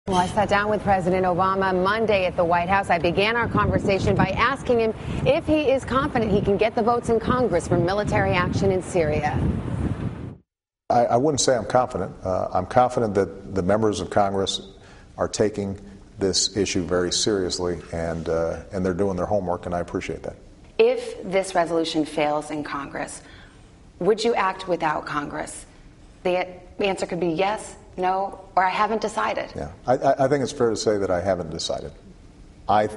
Well, I sat down with President Obama Monday at the White House. I began our conversation by asking him if he is confident he can get the votes in Congress for military action in Syria. I wouldn't say I'm confident. I'm confident that the members of Congress are taking this issue very seriously, and they're doing their homework, and I appreciate that. If this resolution fails in Congress, would you act without Congress? The answer could be yes, no, or I haven't decided. Yeah, I think it's fair to say that I haven't decided. I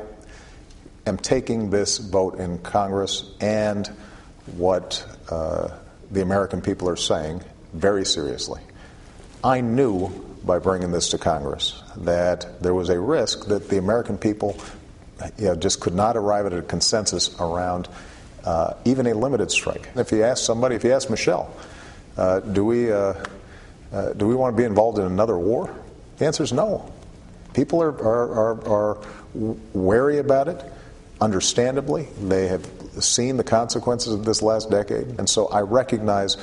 am taking this vote in Congress and what the American people are saying very seriously. I knew by bringing this to Congress that there was a risk that the American people just could not arrive at a consensus around even a limited strike. If you ask somebody, if you ask Michelle, do we want to be involved in another war? The answer is no. People are wary about it, understandably. They have seen the consequences of this last decade, and so I recognize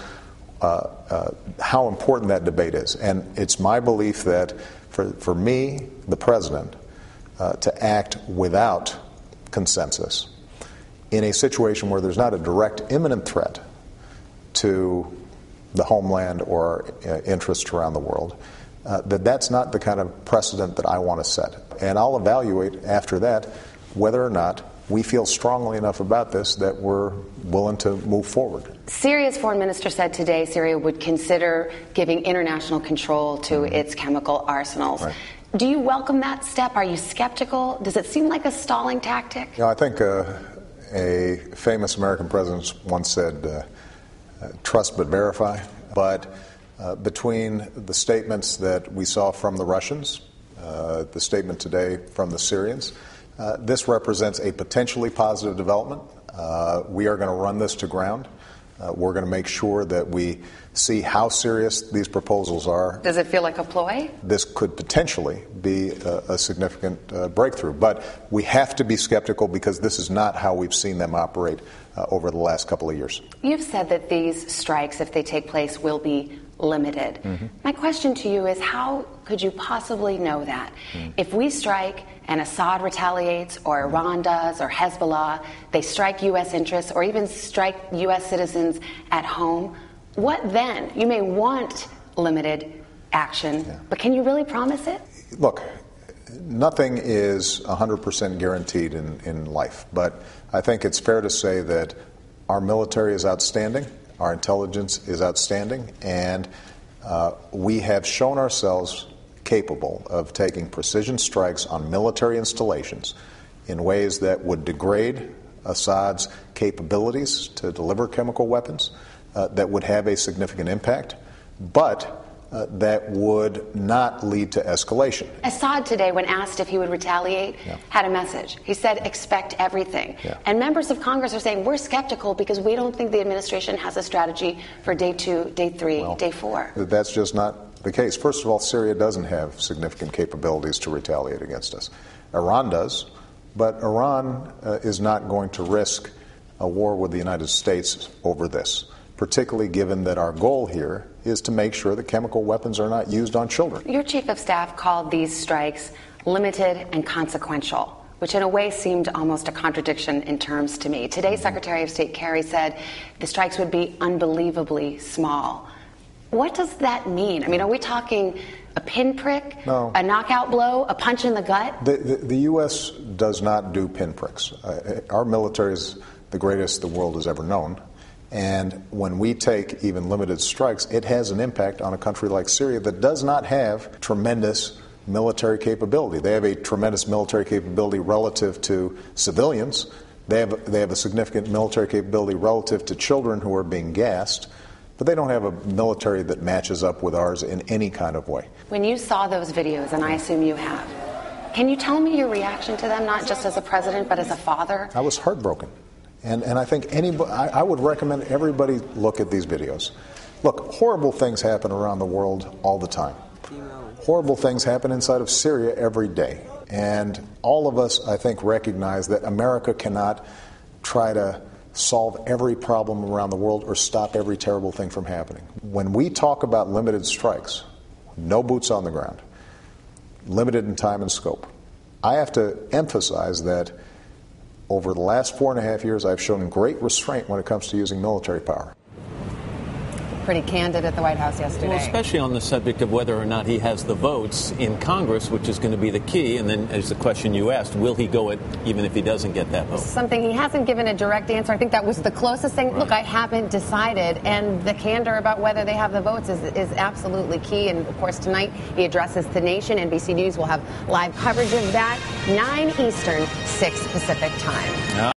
how important that debate is. And it's my belief that for me, the president, to act without consensus in a situation where there's not a direct imminent threat to the homeland or interests around the world, that's not the kind of precedent that I want to set. And I'll evaluate after that whether or not we feel strongly enough about this that we're willing to move forward. Syria's foreign minister said today Syria would consider giving international control to its chemical arsenals. Right. Do you welcome that step? Are you skeptical? Does it seem like a stalling tactic? I think a famous American president once said, trust but verify. But between the statements that we saw from the Russians, the statement today from the Syrians, this represents a potentially positive development. We are going to run this to ground. We're going to make sure that we see how serious these proposals are. Does it feel like a ploy? This could potentially be a significant breakthrough. But we have to be skeptical because this is not how we've seen them operate over the last couple of years. You've said that these strikes, if they take place, will be limited. My question to you is, how could you possibly know that? If we strike and Assad retaliates, or Iran does, or Hezbollah, they strike U.S. interests, or even strike U.S. citizens at home, what then? You may want limited action, but can you really promise it? Look, nothing is 100% guaranteed in life, but I think it's fair to say that our military is outstanding, our intelligence is outstanding, and we have shown ourselves capable of taking precision strikes on military installations in ways that would degrade Assad's capabilities to deliver chemical weapons, that would have a significant impact, but that would not lead to escalation. Assad today, when asked if he would retaliate, had a message. He said, expect everything. And members of Congress are saying, we're skeptical because we don't think the administration has a strategy for day 2, day 3, day 4. That's just not the case. First of all, Syria doesn't have significant capabilities to retaliate against us. Iran does, but Iran is not going to risk a war with the United States over this, particularly given that our goal here is to make sure that chemical weapons are not used on children. Your chief of staff called these strikes limited and consequential, which in a way seemed almost a contradiction in terms to me. Today, Secretary of State Kerry said the strikes would be unbelievably small. What does that mean? I mean, are we talking a pinprick, a knockout blow, a punch in the gut? The U.S. does not do pinpricks. Our military is the greatest the world has ever known. And when we take even limited strikes, it has an impact on a country like Syria that does not have tremendous military capability. They have a tremendous military capability relative to civilians. They have a significant military capability relative to children who are being gassed. But they don't have a military that matches up with ours in any kind of way. When you saw those videos, and I assume you have, can you tell me your reaction to them, not just as a president, but as a father? I was heartbroken. And I think I would recommend everybody look at these videos. Look, horrible things happen around the world all the time. Horrible things happen inside of Syria every day. And all of us, I think, recognize that America cannot try to solve every problem around the world or stop every terrible thing from happening. When we talk about limited strikes, no boots on the ground, limited in time and scope. I have to emphasize that over the last 4.5 years, I've shown great restraint when it comes to using military power. Pretty candid at the White House yesterday. Well, especially on the subject of whether or not he has the votes in Congress, which is going to be the key. And then, as the question you asked, will he go it even if he doesn't get that vote? Something he hasn't given a direct answer. I think that was the closest thing. Right. Look, I haven't decided. And the candor about whether they have the votes is absolutely key. And, of course, tonight he addresses the nation. NBC News will have live coverage of that, 9 Eastern, 6 Pacific time.